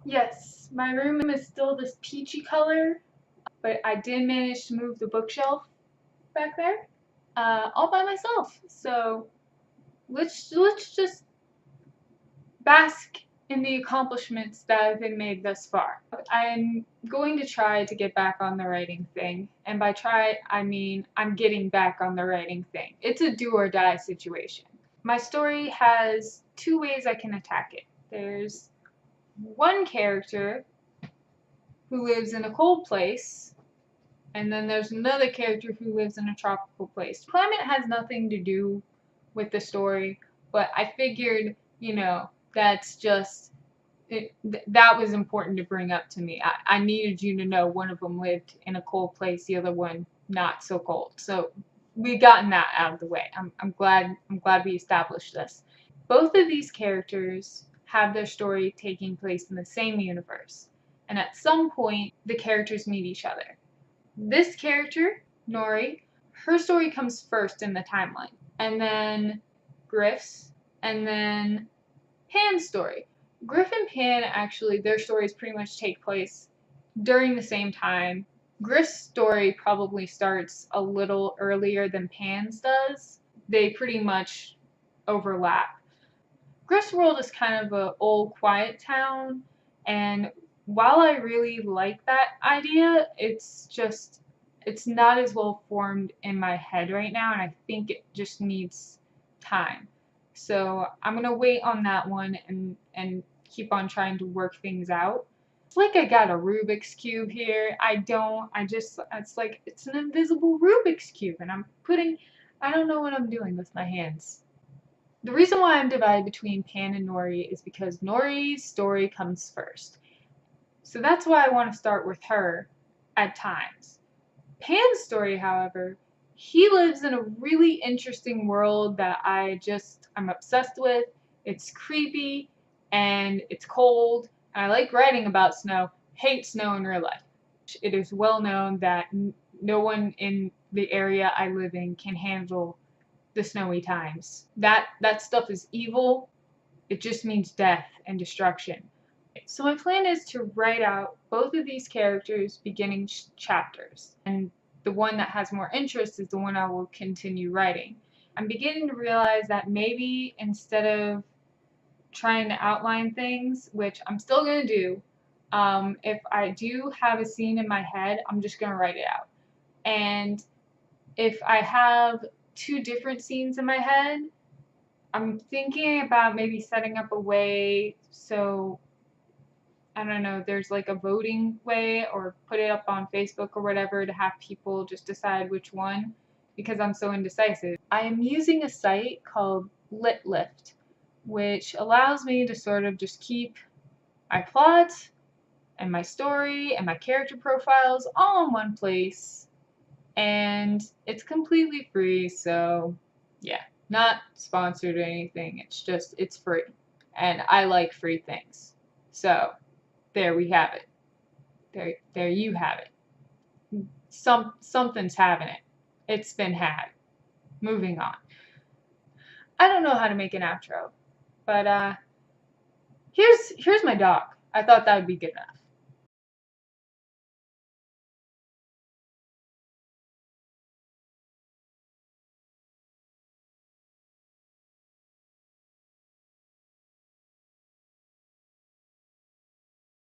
Yes, my room is still this peachy color, but I did manage to move the bookshelf back there, all by myself. So let's just bask in the accomplishments that have been made thus far. I'm going to try to get back on the writing thing, and by try, I mean I'm getting back on the writing thing. It's a do or die situation. My story has two ways I can attack it. There's one character who lives in a cold place, and then there's another character who lives in a tropical place. Climate has nothing to do with the story, but I figured, that's just that was important to bring up to me. I needed you to know one of them lived in a cold place, the other one not so cold. So we gotten that out of the way. I'm glad we established this. Both of these characters have their story taking place in the same universe, and at some point the characters meet each other. This character, Nori, her story comes first in the timeline, and then Griff's, and then Pan's story. Griff and Pan, actually, their stories pretty much take place during the same time. Griff's story probably starts a little earlier than Pan's does. They pretty much overlap. Griff's world is kind of a old quiet town, and while I really like that idea, it's not as well formed in my head right now, and I think it just needs time. So I'm gonna wait on that one and keep on trying to work things out. It's like I got a Rubik's Cube here. It's like it's an invisible Rubik's Cube, and I don't know what I'm doing with my hands. The reason why I'm divided between Pan and Nori is because Nori's story comes first. So that's why I want to start with her at times. Pan's story, however, he lives in a really interesting world that I'm obsessed with. It's creepy and it's cold, and I like writing about snow. Hate snow in real life. It is well known that no one in the area I live in can handle the snowy times. That stuff is evil. It just means death and destruction. So my plan is to write out both of these characters' beginning chapters, and the one that has more interest is the one I will continue writing. I'm beginning to realize that maybe instead of trying to outline things, which I'm still going to do, if I do have a scene in my head, I'm just going to write it out. And if I have two different scenes in my head, I'm thinking about maybe setting up a way so, I don't know, there's like a voting way, or put it up on Facebook or whatever to have people just decide which one, because I'm so indecisive. I am using a site called LitLift, which allows me to sort of just keep my plot and my story and my character profiles all in one place, and it's completely free, so yeah, not sponsored or anything. It's free, and I like free things. So there we have it. There you have it. Something's having it. It's been had. Moving on. I don't know how to make an outro, but here's my dog. I thought that would be good enough.